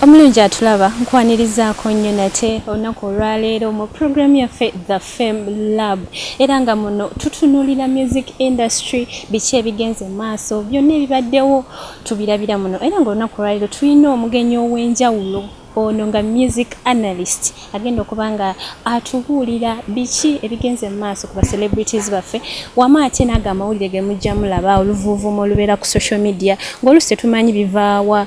Omulungi atulaba nkwanirizaako nnyo nate olunaku olwaleero mu programu yaffe The Fame Lab era nga muno tutunuulira music industry biki ebigenze maaso byonna ebibaddewo tubirabira muno era nga olunaku olwaleero tulina omugenyi ow'enjawulo ono nga music analyst agenda okuba nga atubuulira biki ebigenze mu maaso ku ba celebrities baffe wamu ate n'ago amawulire ge mujja mulaba oluvuuvuumo olubeera ku social media ng'oluusi tetumanyi bivaawa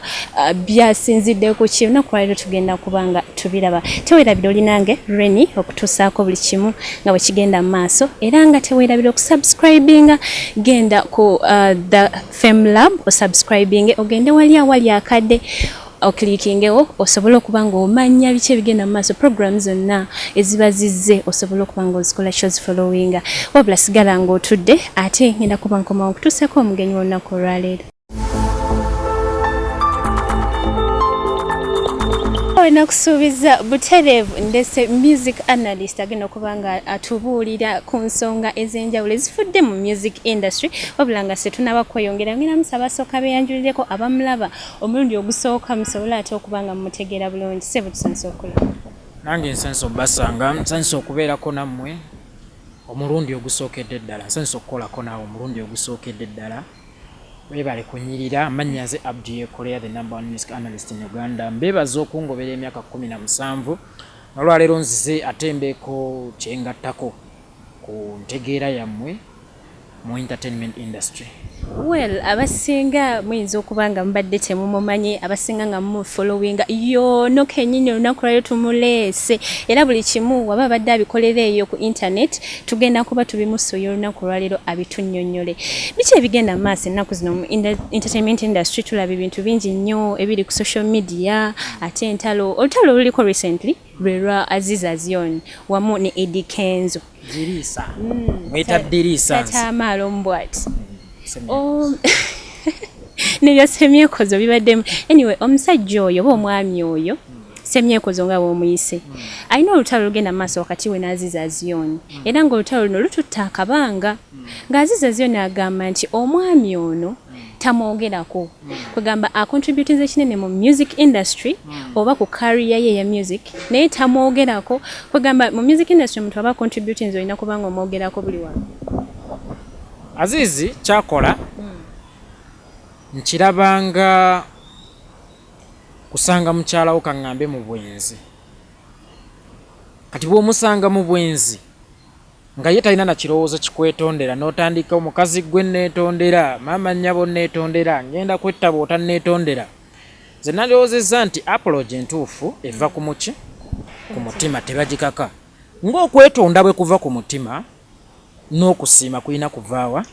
byasinzidde ku ki olunaku olwaleero tugenda kuba nga tubiraba teweerabira oli nange Reni okutuusaako buli kimu nga bwe kigenda mu maaso era nga teweerabira okusubscribinga genda ku The Fame Lab osubscribinge ogende wali akadde oklikingewo osobola okuba nga omanya biki ebigenda mu maaso programs zonna eziba zizze osobola okuba nga ozikola shows followinga wabula sigala nga otudde ate ngenda kuba nkomawo okutuusako omugenyi w'olunaku olwaleero. Nakusuubiza butereevu ndese music analyst agenda okuba nga atubuulira ku nsonga ez'enjawulo ezifudde mu music industry wabula nga se tunaba kweyongera ngenda musaba asooka beeyanjulireko abamulaba omulundi ogusooka musobola ate okuba nga mumutegeera bulungi sebo tusanyusa okulaba nange nsanisa obbasanga nsanyusa okubeerako nammwe omulundi ogusookedde ddala nsanyusa okukolako naawe omulundi ogusookedde ddala webale kunyirira amannya nze Yekolera the #1 music analyst in Uganda mbebaza okungobera emyaka 17 olwaleero nzize atembeeko kyengattako ku ntegeera yammwe mu entertainment industry. Well, abasinga muyinza okuba nga mubadde temumumanyi abasinga nga mumufollowinga yono kennyini olunaku lwaleero tumuleese era buli kimu waba badde abikolera eyo ku internet tugenda kuba tubimusuuya olunaku lwaleero abitunnyonnyole biki ebigenda mu maaso ennaku zino mu entertainment industry tulaba ebintu bingi nnyo ebiri ku social media ate olutalo luliko recently lwa Aziza Zion wamu ne Eddie Kenzo Dirisa mwita Dirisa tatamalo mbwati nebya semyekozo bibaddemu anyway omusajja oyo oba omwami oyo semyekozo nga bw'omuyise alina olutalo lugenda mu maaso wakati we n'Aziza Zion era ng'olutalo luno lututta akabanga ng'Aziza Zion agamba nti omwami ono tamwogerako kwegamba acontributinze kinene mu music industry oba ku career ye ya music naye tamwogerako kwegamba mu music industry omuntu aba contributinze olina kubanga omwogerako buli wano. Azizi kyakola nkirabanga kusanga mukyalawo kaŋŋambe mu bwenzi kati bw'omusanga mu bwenzi nga ye talina na kirowoozo kikwetondera n'otandika omukazi gwe neetondera maama nnyabo neetondera ngenda kwettaba otanneetondera nze nalowoozezza nti apology entuufu eva ku muki ku mutima tebagikaka ng'okwetonda bwe kuva ku mutima n'okusiima kulina kuvaawa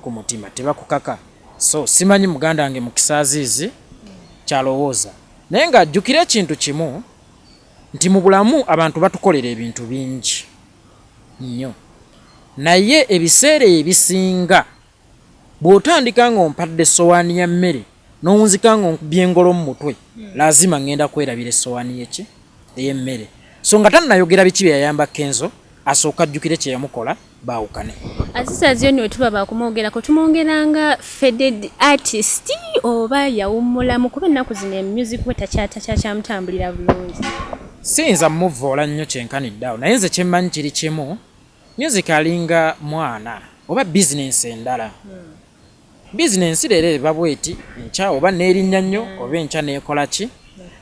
ku mutima tebakukaka so simanyi muganda wange Mukisa Azizi kyalowooza naye ng'ajjukira ekintu kimu nti mu bulamu abantu batukolera ebintu bingi nnyo naye ebiseera ebisinga bw'otandika ng'ompadde essowaani ya mmere n'owunzika ng'onkubye engolo mu mutwe lazima ngenda kwerabira essowaani yeki ey'emmere so nga tannayogera biki bye yayamba Kenzo asooka ajjukire kye yamukola baawukane. Aziza Zion we tuba bakumwogerako tumwongeranga faded artist oba yawummulamu kuba ennaku zino music we takyamutambulira bulungi siyinza muvoola nnyo kyenkanidde awo naye nze kyemmanyi kiri kimu music alinga mwana oba bizinensi endala bizinensi leero eba bweti enkya oba neerinnya nnyo oba enkya neekola ki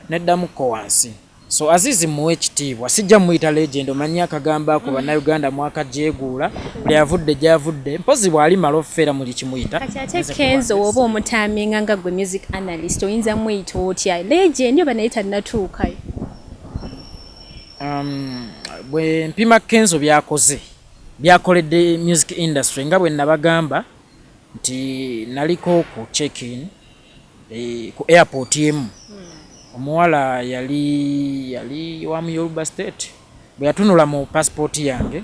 neddamukko wansi so Azizi muwe ekitiibwa sijja muyita legend omanyi akagamba ako bannayuganda mwakagyeguula buli avudde gyavudde mpozi bw'ali mala offeera muli kimuyita kati ate Kenzo woba omutaaminga nga gwe music analyst oyinza muyita otya legend oba naye tannatuukayo. Bwe mpima Kenzo byakoledde music industry nga bwe nabagamba nti naliko ku check-in ku airport emu omuwala yali wa mu Yoruba State bwe yatunula mu passport yange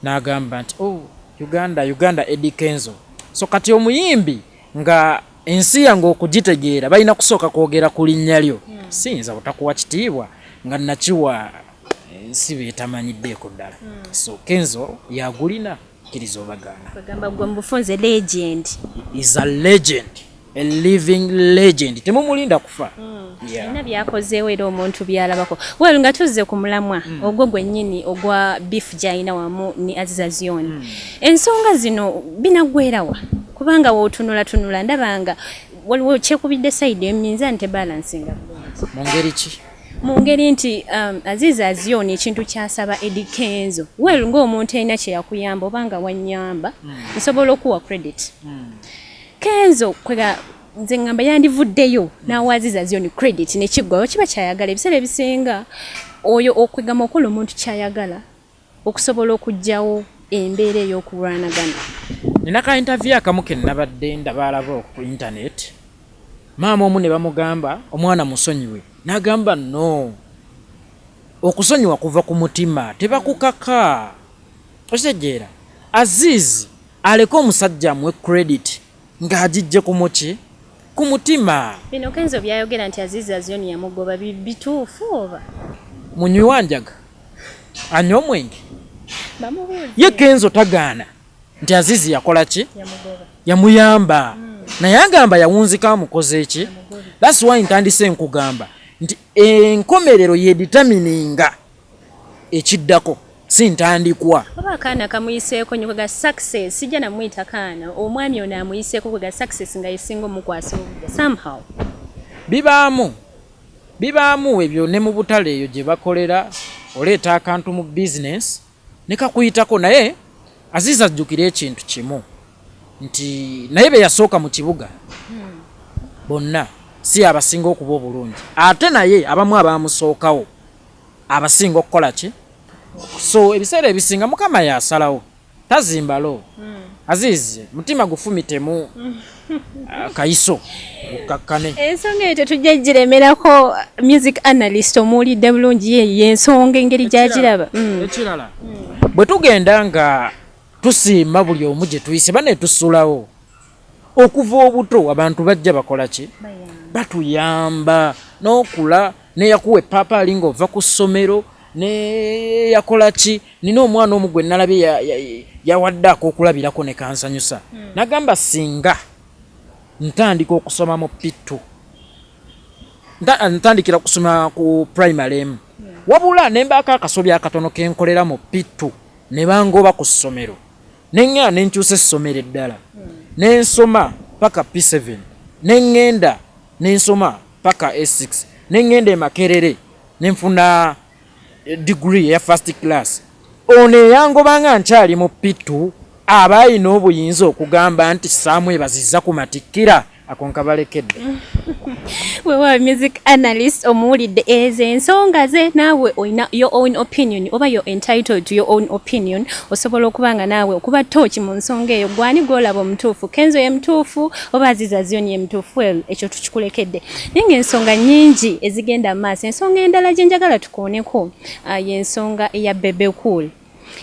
n'agamba nti Uganda Eddie Kenzo so kati omuyimbi nga ensi yange okugitegeera balina kusooka kwogera ku linnya lyo siyinza butakuwa kitiibwa nga nakiwa ensi beetamanyiddeeko ddala so Kenzo yagulina kiriza obagana bagamba gwe mbufunze legend is a legend a living legend temumulinda kufa. Alina byakozeewo era omuntu byalabako. Well nga tuzze ku mulamwa ogwo gwennyini ogwa beef gy'alina wamu ne Aziza Zion. Ensonga zino binagwerawa kubanga wootunula ndabanga waliwo kyekubidde side eminzaani tebalansinga bulungi. Mu ngeri ki? Mu ngeri nti Aziza Zion ekintu kyasaba Eddie Kenzo. Well ng'omuntu alina kye yakuyamba obanga wannyamba nsobola okuwa credit. Kenzo kwega nze ngamba yandivuddeyo nawe Aziza Zion credit nekiggwayo kiba kyayagala ebiseera ebisinga oyo okwegama okola omuntu kyayagala okusobola okugjawo embeera ey'okulwanagana. Nina ka interview akamu ke nabadde ndabaalaba ku internet. Maama omu ne bamugamba omwana musonyiwe n'agamba no okusonyiwa kuva ku mutima tebakukaka. Osejeera Aziz aleko omusajja amwe credit ng'agijje ku muki ku mutima. Bino Kenzo byayogera nti Aziza Zion yamugoba bituufu oba munywi wanjaga anywa omwenge bamubuuze ye Kenzo tagaana nti Azizi yakola ki yamugoba yamuyamba naye agamba yawunzika amukoze ki. That's why ntandise nkugamba nti enkomerero yeditamininga ekiddako si ntandikwa. oba akaana kamuyiseeko nnyo kwega success sijja namuyita kaana omwami ono amuyiseeko kwega success nga yesinga omukwasa obudde somehow bibaamu ebyo ne mu butale eyo gye bakolera oleeta akantu mu business ne kakuyitako. Naye Aziza ajjukira ekintu kimu nti naye be yasooka mu kibuga bonna si abasinga okuba obulungi ate naye abamu abamusookawo abasinga okukola ki. So ebiseera ebisinga Mukama yasalawo tazimbalo. Azizi mutima gufumitemu kayiso ukakkane. Ensonga eyo tetujja giremerako music analyst omuwulidde bulungi yensonga engeri gyagiraba. Ekirala bwe tugenda nga tusiima buli omu gye tuyise bane tusulawo okuva obuto abantu bajja bakola ki batuyamba n'okula ne yakuwa eppaapa alinga ova ku ssomero ne yakola ki. Nina omwana omu gwe nalabye yawadde akokulabirako ne kansanyusa nagamba singa ntandika okusoma mu P2 ntandikira kusoma ku primary M wabula nembaako akasobya akatono kenkolera mu P2 ne bangoba ku ssomero neŋŋa ne nkyusa essomero eddala nensoma paka P7 neŋŋenda nensoma paka S6 neŋŋenda e Makerere nenfuna degree ya first class. Ono eyangobanga nkyali mu P2 aba alina obuyinza okugamba nti saamwebazizza ku matikkira akonka balekedde. Wewa music analyst omuwulidde ezo ensonga ze naawe oyina your own opinion oba you're entitled to your own opinion osobola okubanga naawe okuba tooki mu nsonga eyo gwani gwolaba omutuufu Kenzo ye mutuufu oba Aziza Zion ye mutuufu ekyo tukikulekedde. Naye ng'ensonga nnyingi ezigenda mu maaso ensonga endala gye njagala tukooneko y'ensonga eya Bebe Cool.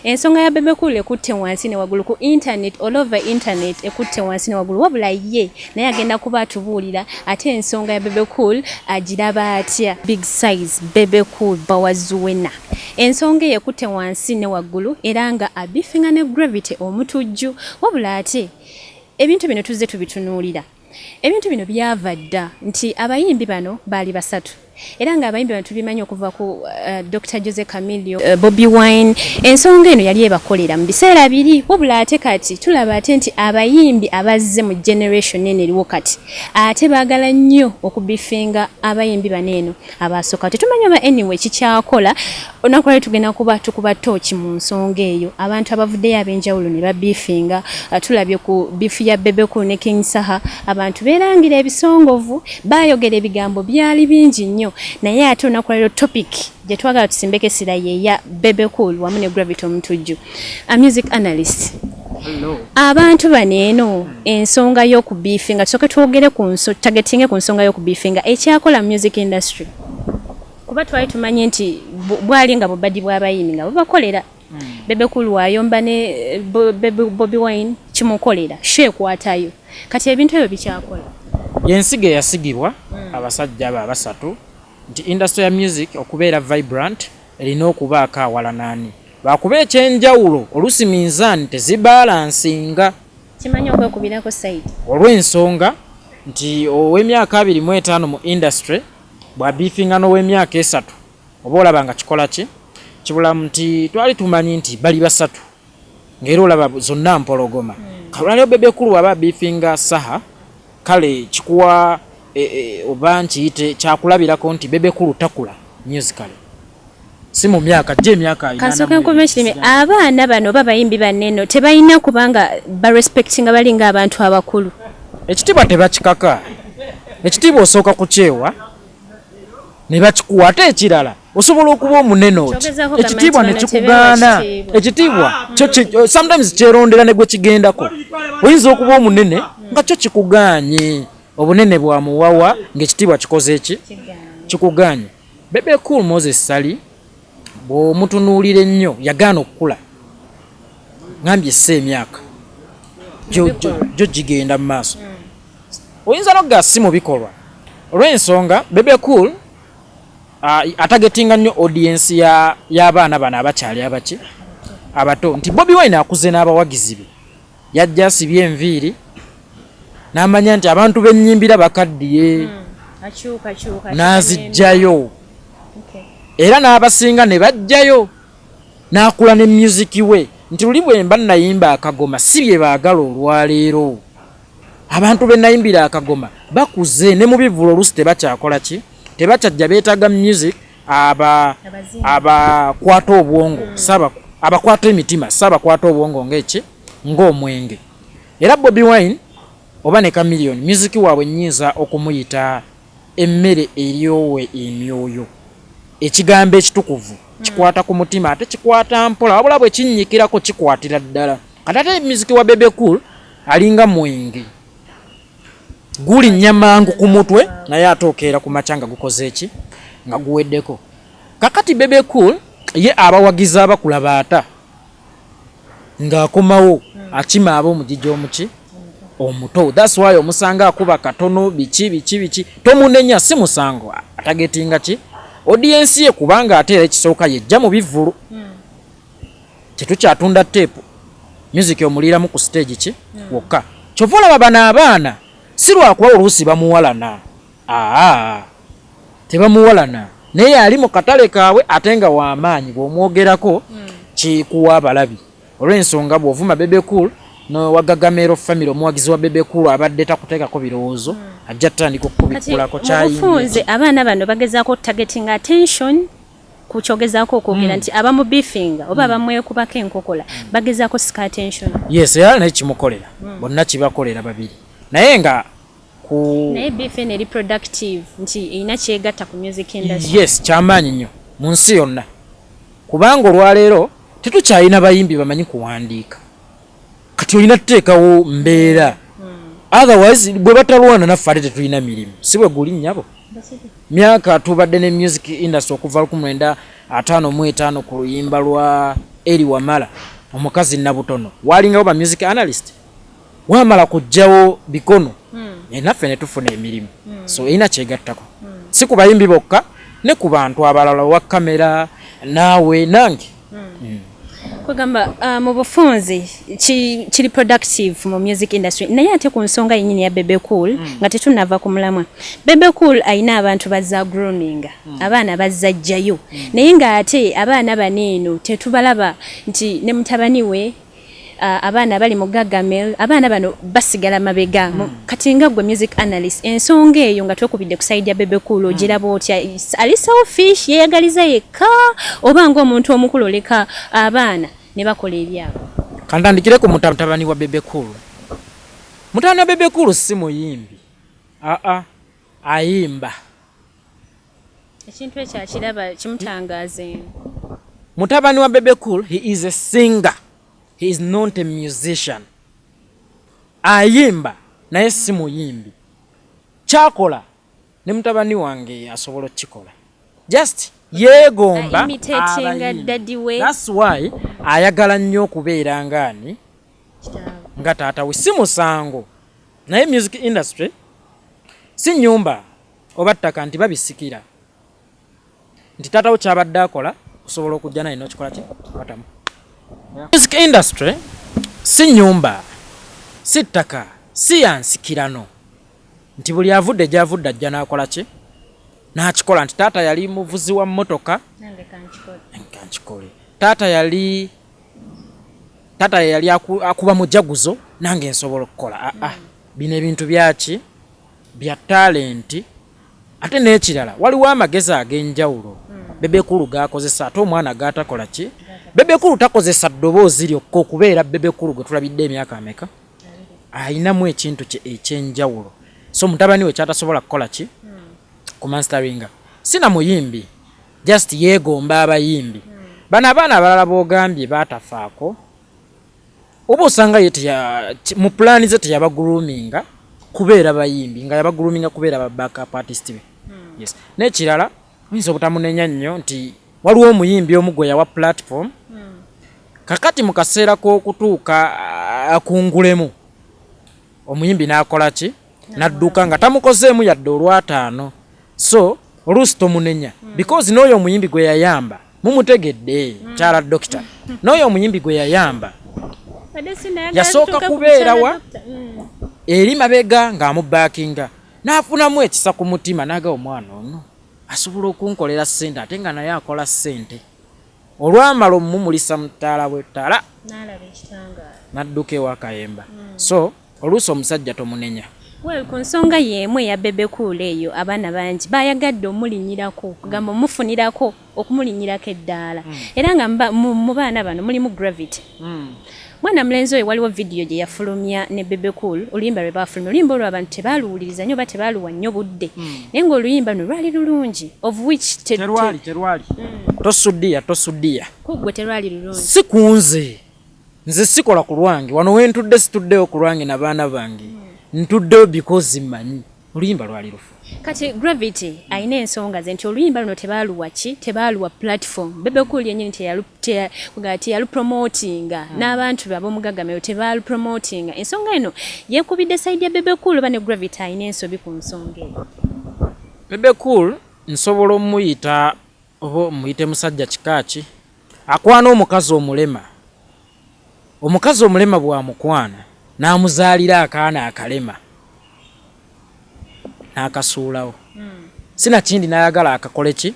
Ensonga ya Bebe Cool ekutte wansi ne waggulu ku internet all over internet ekutte wansi ne waggulu wabula ye naye agenda kuba atubuulira ate ensonga ya Bebe Cool agiraba atya. Big size Bebe Cool bawazuwena ensonga ekutte wansi ne waggulu era nga abifinga ne gravity omutujju wabula ate ebintu bino tuzze tubitunuulira. Ebintu bino byava dda nti abayimbi bano baali basatu era nga abayimbi bano tubimanyi okuva ku Dr. Jose Camilio, Bobby Wine. Ensonga eno yali ebakolera mu biseera biri wabula ate kati tulaba ate nti abayimbi abazze mu generation eno eriwo kati ate baagala nnyo okubifinga abayimbi bano eno abasooka. Tetumanyi oba anyway kikyakola olunaku lwali tugenda kuba tukuba tooki mu nsonga eyo abantu abavuddeyo ab'enjawulo ne babifinga. Tulabye ku bifu ya Bebe Cool ne King Saha abantu beerangira ebisongovu baayogera ebigambo byali bingi nnyo naye ate olunaku lwaliro topic gye twagala tusimbeko essira ye ya Bebe Cool wamu ne Gravity omutujju. A music analyst abantu bano eno ensonga y'okubiifinga tusooke twogere targetinge ku nsonga y'okubiifinga ekyakola mu music industry kuba twali tumanyi nti bwali nga bubadi bw'abayimbi nga bubakolera. Bebe Cool wayomba ne Bobby Wine kimukolera sheekwatayo kati ebintu ebyo bikyakola. Yensiga yasigibwa abasajja aba basatu nti industry ya music okubeera vibrant erina okubaako awalanaani bakuba ekyenjawulo olusi minzaani tezibalansinga. Kimanyi okwekubirako side olw'ensonga nti ow'emyaka 25 mu industry bwa beefinga n'ow'emyaka 3 oba olaba nga kikola ki kibulamu nti twali tumanyi nti bali basatu ng'era olaba zonna mpologoma kalwaliro Bebe Cool aba beefinga saha kale kikuwa oba nkiyite kyakulabirako nti Bebe Cool takula musically si mu myaka gye emyaka kasooka nkuba ekirime abaana bano oba bayimbi banneno tebalina kubanga barespectinga balinga abantu abakulu ekitiibwa tebakikaka ekitiibwa osooka kukyewa ne bakikuwa ate ekirala osobola okuba omunene oti ekitiibwa ne kikugaana ekitiibwa sometimes kyerondera ne gwe kigendako oyinza okuba omunene nga kyo kikugaanye obunene bwa muwawa ng'ekitiibwa kikoze eki kikugaanye Bebe Cool Moses Sali bw'omutunuulira ennyo yagaana okukula ngambye essa emyaka gyo gigenda mu maaso oyinza nogga si mu bikolwa olw'ensonga Bebe Cool atagetinga nnyo audience y'abaana bano abakyali abaki abato nti Bobi Wine akuze n'abawagizi be yajja asibye enviiri n'amanya nti abantu b'ennyimbira bakaddiye n'azijjayo era n'abasinga ne bajjayo n'akula ne musiki we nti luli bwe mba nayimba akagoma si bye baagala olwaleero abantu be nayimbira akagoma bakuze ne mu bivulo olusi tebakyakola ki tebakyajja beetaaga music abakwata obwongo abakwata emitima sabakwata obwongo ng'eki ng'omwenge era Bobi Wine oba ne Chameleone music waabwe nnyinza okumuyita emmere eryowe emyoyo ekigambo ekitukuvu kikwata ku mutima ate kikwata mpola wabula bwe kinnyikirako kikwatira ddala kati ate music wa Bebe Cool alinga mwenge guli nyamangu ku mutwe naye atookeera ku macanga gukoze eki nga guweddeko kakati Bebe Cool ye abawagiza abakula baata ng'akomawo akima ab'omugijja omuki omuto that's why omusanga akuba katono biki tomunenya si musango atagetinga ki audience ye kubanga ate era ekisooka yejja mu bivulu tetukyatunda tape music omuliramu ku stage ki wokka kyova olaba bano abaana si lwakuba oluusi bamuwalana tebamuwalana naye ali mu katale kaabwe ate nga w'amaanyi bw'omwogerako kikuwa abalabi olw'ensonga bw'ovuma Bebe Cool n'owagagamero family omuwagizi wa Bebe Cool abadde takuteekako birowoozo ajja tutandika okubikulako kyayibufunze abaana bano bagezaako targeting attention ku kyogezaako okwogera nti abamu beefinga oba abamwekubako enkokola bagezaako sika attention yes era naye kimukolera bonna kibakolera babiri naye nga naye beefing eri productive nti erina kyegatta ku music industry yes kyamaanyi nnyo mu nsi yonna kubanga olwaleero tetukyalina bayimbi bamanyi kuwandiika kati olina tuteekawo mbeera otherwise bwe batalwana naffe ate tetulina mirimu si bwe guli nnyabo myaka tubadde ne music industry okuva 1955 ku luyimba lwa Eri Wamala omukazi Nabutono walingawo ba music analyst wamala kujjawo bikono naffe ne tufuna emirimu so erina kyegattako si ku bayimbi bokka ne ku bantu abalala wa kamera naawe nange kwegamba mu bufunzi kiri productive mu music industry naye ate ku nsonga yennyini ya Bebe Cool nga tetunava ku mulamwa Bebe Cool ayina abantu bazza growing abaana bazza jjayo naye nga ate abaana baneeno tetubalaba nti ne mutabani we abaana bali mu gagamel abaana bano basigala mabega kati nga gwe music analyst ensonga eyo nga twekubidde ku side ya Bebe Cool ogiraba otya ali selfish yeyagaliza yekka oba ng'omuntu omukulu oleka abaana ne bakola ebyabo kantandikire ku mutabani wa Bebe Cool mutabani wa Bebe Cool si muyimbi ayimba ekintu ekyo akiraba kimutangaaze mutabani wa Bebe Cool he is a singer. He is not a musician. Ayimba naye si muyimbi. Kyakola ne mutabani wange asobola kikola. Just yeegomba imitating daddy we. That's why ayagala nnyo okubeera ngani nga taata we si musango. Naye music industry si nyumba oba ttaka nti babisikira. Nti taata we kyabadde akola osobola okujja naye n'okikola ki batamu. Music industry si nyumba si ttaka si yansikirano nti buli avudde gyavudde ajja n'akola ki n'akikola nti taata yali muvuzi wa mmotoka kankikole taata yali akuba mujaguzo nange nsobola okukola bino ebintu byaki bya talenti ate n'ekirala waliwo amagezi ag'enjawulo Bebe Cool gakozesa ate omwana gatakola ki Bebe Cool takozesa ddoboozi lyokka okubeera Bebe Cool gwe tulabidde emyaka ameka ayinamu ekintu kye ekyenjawulo so mutabani we kyatasobola kukola ki ku masteringa sina muyimbi just yeegomba abayimbi bano abaana abalala boogambye baatafaako oba osanga ye mu pulaani ze teyabaguluminga kubeera bayimbi nga yabaguluminga kubeera ba backup artist be yes n'ekirala oyinza obutamunenya nnyo nti waliwo omuyimbi omu gwe yawa platform kakati mu kaseera k'okutuuka akungulemu omuyimbi n'akola ki n'adduka nga tamukozeemu yadde olw'ataano so oluusi tomunenya because n'oyo omuyimbi gwe yayamba mumutegedde kyala dokita n'oyo omuyimbi gwe yayamba yasooka kubeerawa eri mabega ng'amubaakinga n'afunamu ekisa ku mutima n'aga omwana ono asobola okunkolera ssente ate nga naye akola ssente olwamala omumulisa mutaala bw'ettaala n'adduka ewa Kayemba so oluusi omusajja tomunenya ku nsonga y'emu eya Bebe Cool eyo abaana bangi bayagadde omulinyirako kugamba omufunirako okumulinyirako eddaala era nga mu baana bano mulimu Gravity mwana mulenzi oyo waliwo vidiyo gye yafulumya ne Bebe Cool oluyimba lwe baafulumya oluyimba olwo abantu tebaaluwuliriza nnyo oba tebaaluwa nnyo budde naye ng'oluyimba no lwali lulungi of which terwali tosuddiya kuggwe terwali lulungi si kunze nze sikola ku lwange wano wentudde situddeyo ku lwange n'abaana bange ntuddeyo because mmanyi oluyimba lwali lufu kati Gravity ayina ensonga ze nti oluyimba luno tebaaluwa ki tebaaluwa platform Bebe Cool yennyini teyalupromotinga n'abantu ab'omugagamiro tebaalupromotinga ensonga eno yeekubidde sayidi ya Bebe Cool oba ne Gravity ayina ensobi ku nsonga eyo Bebe Cool nsobola omuyita oba muyite musajja kikaaki akwana omukazi omulema bw'amukwana n'amuzaalira akaana akalema n'akasuulawo sina kindi n'ayagala akakole ki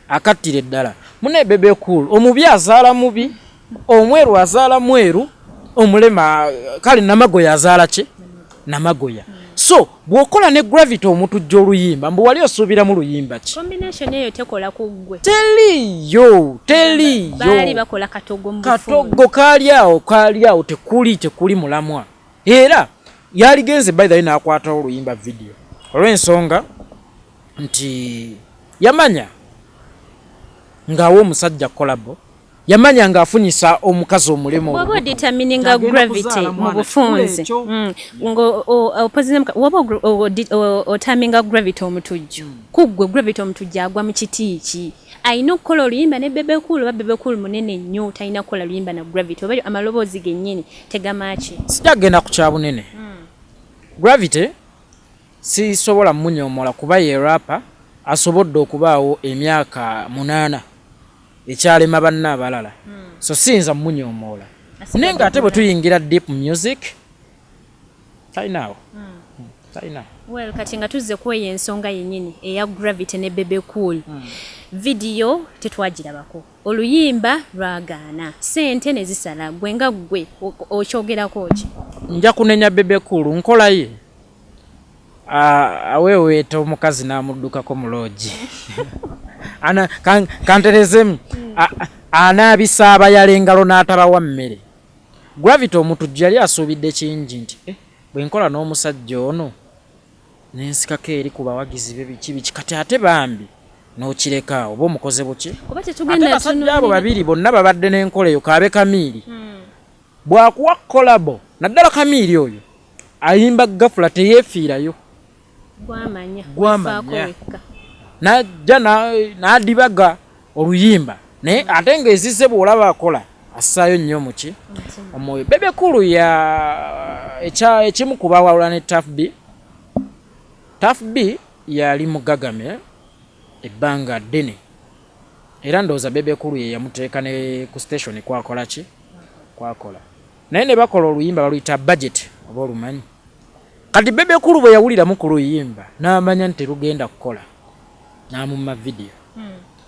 akattire ddala mune Bebe Cool omubi azaala mubi omweru azaala mweru omulema kale namagoya azaala ki namagoya so bw'okola ne Gravity omutujja oluyimba mbu wali osuubira mu luyimba ki combination eyo tekola ku ggwe teriyo baali bakola katogo mu kaali awo tekuli mulamwa era yaligenze by the way n'akwataho oluyimba video olw'ensonga nti yamanya ng'awa omusajja kolabo yamanya ng'afunyisa omukazi omulemu waba oditamininga Gravity mu bufunze waba otaminga Gravity omutujju kuggwe Gravity omutujju agwa mu kiti ki ayina okukola oluyimba ne Bebe Cool oba Bebe Cool munene nnyo talina kukola luyimba na Gravity oba amaloboozi gennyini tegamaki sijagenda ku kyabunene Gravity sisobola munyoomola kuba ye rapa asobodde okubaawo emyaka 8 ekyalema banna abalala so siyinza munyoomola naye ng'ate bwe tuyingira deep music talinawo well kati nga tuzze kweyo ensonga yennyini eya Gravity ne Bebe Cool vidiyo tetwagirabako oluyimba lwagaana ssente ne zisala gwe nga ggwe okyogerako ki nja kunenya Bebe Cool nkola ye aweweeta omukazi n'amuddukako mu loogi kanterezemu anaabisa abayala engalo n'atabawa mmere Gravity omutujju yali asuubidde kingi nti bwe nkola n'omusajja ono n'ensikako eri ku bawagizi be biki kati ate bambi n'okireka oba omukoze buki ate basajja abo babiri bonna babadde n'enkola eyo kaabe Kamiiri bw'akuwa kolabo naddala Kamiiri oyo ayimba gafula teyeefiirayo gwamanya najja n'adibaga oluyimba naye ate ng'ezizze bw'olaba akola assaayo nnyo muki omwoyo Bebe Cool ekimu kubawalula ne Tough B yali mugagame ebbanga ddene era ndowooza Bebe Cool ye yamuteeka ne ku station kwakola ki kwakola naye ne bakola oluyimba baluyita budget oba olumanyi kati Bebe Cool bwe yawuliramu ku luyimba n'amanya nti lugenda kukola n'amumma video.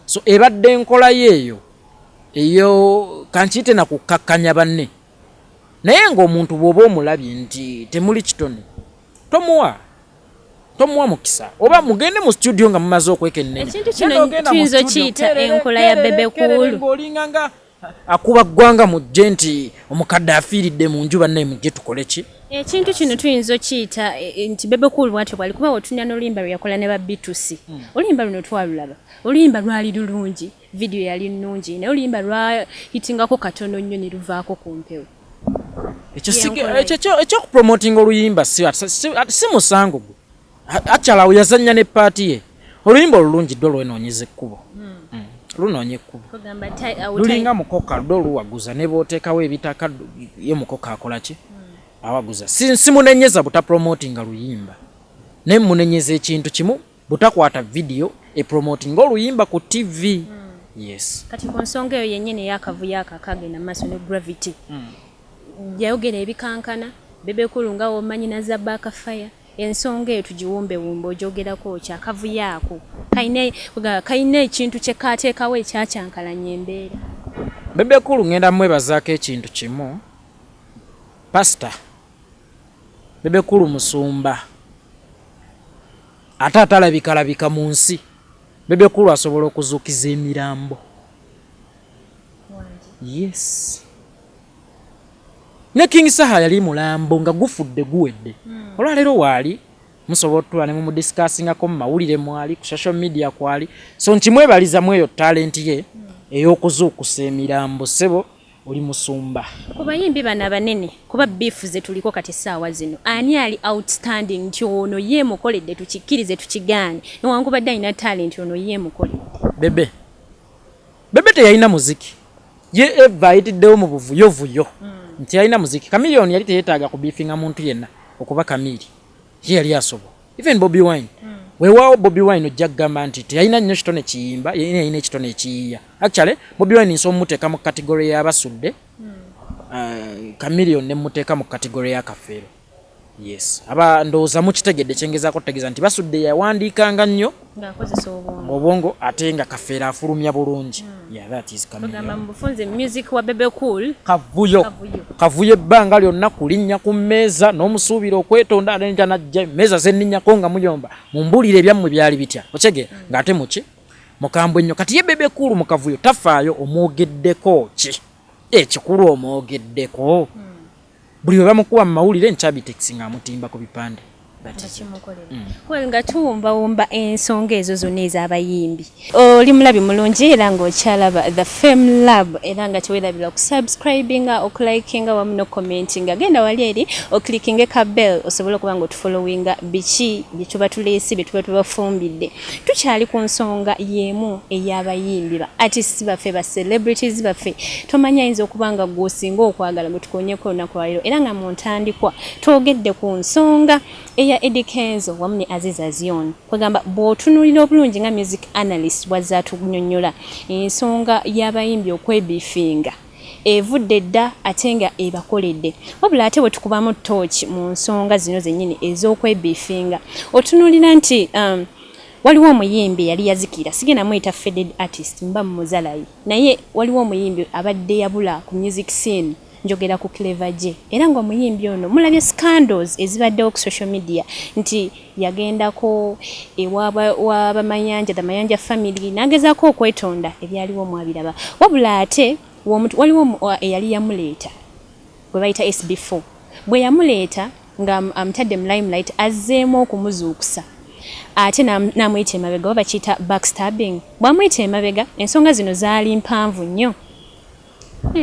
So ebadde enkola yeeyo eyo kankiyite na kukakkanya banne. Naye ng'omuntu bw'oba omulabye nti temuli kitone tomuwa mukisa oba mugende mu studio nga mumaze okwekennenya. Ekintu kino tuyinza kiyita enkola ya Bebe Cool. Ng'olinganga akuba ggwanga mujje nti omukadde afiiridde mu nju bannaye mujje tukole ki. Ekintu kino tuyinza kiyita nti Bebe Cool bw'atyo bwali kuba otunya n'oluyimba lwe yakola ne ba B2C. Oluyimba luno twalulaba. Oluyimba lwali lulungi, video yali nnungi, naye oluyimba lwayitingako katono nnyo ne luvaako ku mpewo. Ekyo kupromotinga oluyimba si musango gwe. Akyalawo yazannya ne paati ye. Oluyimba olulungi ddwo lwenoonyeza ekkubo. Lunoonya ekkubo. Lulinga mukoka ddwo luwaguza ne booteekawo ebitaka ye mukoka akola ki? Awaguza. Simunenyeza butapromotinga luyimba. Ne munenyeza ekintu kimu butakwata video epromotinga oluyimba ku TV. Yes. Kati ku nsonga eyo yennyini ey'akavuyo akagenda mu maaso ne Gravity. Yayogera ebikankana Bebe Cool nga womanyi na Zabaka Fire. Ensonga eyo tugiwumbewumba ogyogerako kyakavuyo ako. Kayina ekintu kye kaateekawo ekyakyankalanya embeera. Bebe Cool ngenda mwebazaako ekintu kimu. Pastor Bebe Cool musumba. Ate atalabika mu nsi. Bebe Cool asobola okuzuukiza emirambo. Yes. Ne King Saha yali mulambo nga gufudde guwedde. Olwaleero waali musobola otula ne mumudiscussingako mu mawulire mwali ku social media kwali. So nkimwebaliza mweyo talent ye ey'okuzuukusa emirambo sebo oli musumba. Ku bayimbi bano abanene kuba beef ze tuliko kati ssaawa zino ani ali outstanding nti ono ye mukoledde tukikkirize tukigaanye newankubadde alina talent ono ye mukoledde. Bebe teyalina muziki ye eva ayitiddewo mu buvuyovuyo nti yalina muziki. Chameleon yali teyeetaaga kubiifinga muntu yenna okuba Kamili ye yali asobola. Even Bobby Wine weewaawo Bobby Wine ojja kugamba nti teyalina nnyo kitone kiyimba yalina ekitone ekiyiiya. Actually Bobby Wine nso muteeka mu kategori y'abasudde. Chameleon ne muteeka mu kategori y'akafeero. Yes. Aba ndowooza mukitegedde kyengezaako kutegeeza nti basudde yawandiikanga nnyo ng'akozesa obwongo ate nga kafeero afulumya bulungi. Yeah, that is Chameleon. Ogamba mu bufunze music wa Bebe Cool kavuyo ebbanga lyonna kulinnya ku mmeeza n'omusuubira okwetonda n'enja najja emmeeza zenninnyako nga muyomba mumbulire ebyammwe byali bitya okyegeera ng'ate muki mukambwe nnyo. Kati ye Bebe Cool mu kavuyo tafaayo omwogeddeko ki ekikulu omwogeddeko. Buli we bamukuba mu mawulire nkyabiteksi ng'amutimba ku bipande. Nga tuwumbawumba ensonga ezo zonna ez'abayimbi. Oli mulabi mulungi era ng'okyalaba The Fame Lab era nga teweerabira okusubscribinga okulikinga wamu n'okucommentinga. Genda wali eri oklikinge ka bell osobole okuba ng'otufollowinga biki bye tuba tuleese bye tuba tubafumbidde. Tukyali ku nsonga y'emu ey'abayimbi ba artists baffe ba celebrities baffe. Tomanyi ayinza okuba nga gw'osinga okwagala gwe tukonyeko olunaku lwaleero era nga mu ntandikwa twogedde ku nsonga eya Eddie Kenzo wamu ne Aziza Zion. Kwegamba bw'otunuulira obulungi nga music analyst bw'azze atunyonnyola ensonga y'abayimbi okwebiifinga evudde dda ate nga ebakoledde. Wabula ate bwe tukubamu tooki mu nsonga zino zennyini ez'okwebiifinga otunuulira nti waliwo omuyimbi yali yazikira sigenda muyita faded artist mba muzalayi naye waliwo omuyimbi abadde yabula ku music scene njogera ku Clever J era nga omuyimbi ono mulabye scandals ezibaddewo ku social media nti yagendako w'abamayanja the Mayanja family n'agezaako okwetonda ebyaliwo mwabiraba. Wabula ate waliwo eyali yamuleeta bwe bayita SB4 bwe yamuleeta nga amutadde mu limelight azzeemu okumuzuukusa ate n'amuyita emabega oba bakiyita backstabbing. Bw'amuyita emabega ensonga zino zaali mpanvu nnyo.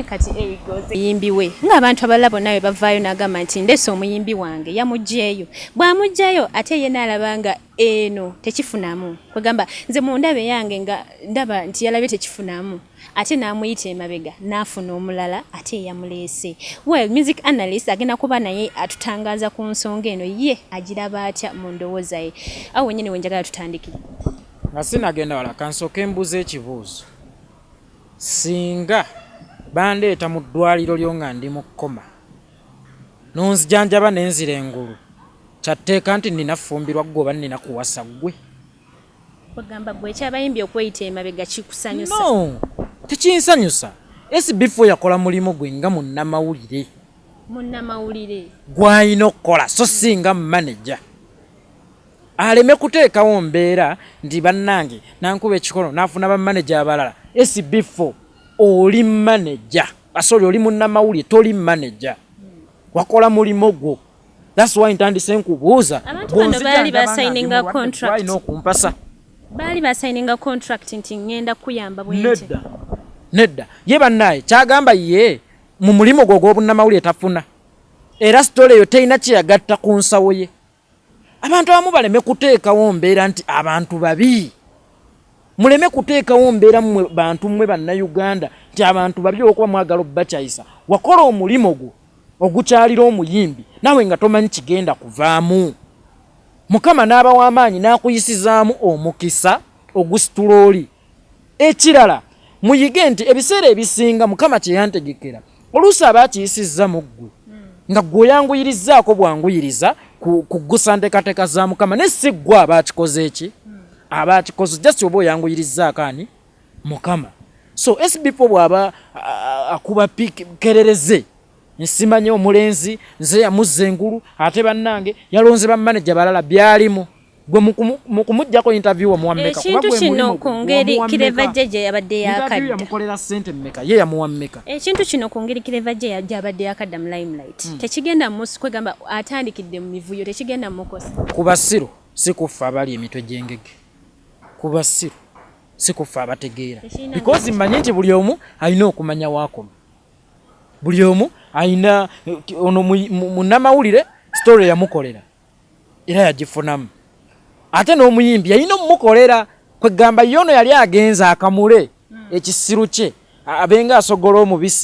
Kati omuyimbi we ng'abantu abalala bonna we bavaayo n'agamba nti ndeese omuyimbi wange yamuggyeeyo. Bw'amuggyeyo ate ye n'alaba nga eno tekifunamu. Kwegamba nze mu ndabe yange nga ndaba nti yalabye tekifunamu ate n'amuyita emabega n'afuna omulala ate yamuleese. Well, music analyst agenda kuba naye atutangaaza ku nsonga eno ye agiraba atya mu ndowooza ye. Awo wennyini we njagala tutandikire. Nga sinagenda wala kansooke mbuuza ekibuuzo. Singa bandeeta mu ddwaliro lyo nga ndi mu kkoma nonzijanjaba nenzira engulu kyatteeka nti nina fumbirwa ggwe oba nina kuwasa ggwe. Ogamba gwe ekyabayimbi okweyita emabega kikusanyusa? No, tekinsanyusa. SB4 yakola mulimu gwe nga munnamawulire. Munnamawulire gw'alina okukola so si nga manager. Aleme kuteekawo mbeera nti bannange nankuba ekikono n'afuna bamanager abalala. SB4 oli manager. Asoli oli munnamawulire toli manager. Wakola mulimu gwo. That's why ntandise nkubuuza. Abantu bano baali basayininga contract. Why n'okumpasa? Baali basayininga contract nti ngenda kuyamba bwente. Nedda. Ye bannaye kyagamba ye mu mulimu gwo gw'obunnamawulire tafuna. Era story eyo teyina kyeyagatta ku nsawo ye. Abantu abamu baleme kuteekawo mbeera nti abantu babi. Muleme kuteekawo mbeera mmwe bantu mmwe bannayuganda nti abantu babi okuba mwagala obbakyayisa. Wakola omulimu gwo ogukyalira omuyimbi nawe nga tomanyi kigenda kuvaamu. Mukama n'aba w'amaanyi n'akuyisizaamu omukisa ogusitula oli. Ekirala muyige nti ebiseera ebisinga Mukama kye yantegekera oluusi aba akiyisizza mu ggwe nga ggwe oyanguyirizaako bwanguyiriza kuggusa nteekateeka za Mukama ne si ggwe aba akikoze eki aba akikoze just oba oyanguyirizaako ani Mukama. So SB4 bw'aba akuba kerereze nsimanyi omulenzi nze yamuzza engulu ate bannange yalonze bamanager balala byalimu gwe mukumujjako interview omuwammeka ekintu kino ku ngeri Kireva Jeje yabadde yakadda yamukolera ssente mmeka ye yamuwammeka. Ekintu kino ku ngeri Kireva Jeje yabadde yakadda mu limelight tekigenda musi kwegamba atandikidde mu mivuyo tekigenda mukosa. Ku basiru si kufa abali emitwe gy'engege. Ku basiru si kufa abategeera because mmanyi nti buli omu alina okumanya waakoma. Buli omu alina ono munnamawulire story yamukolera era yagifunamu. Ate n'omuyimbi yalina omumukolera kwegamba yono yali agenza akamule ekisiru kye abenga asogola omubisi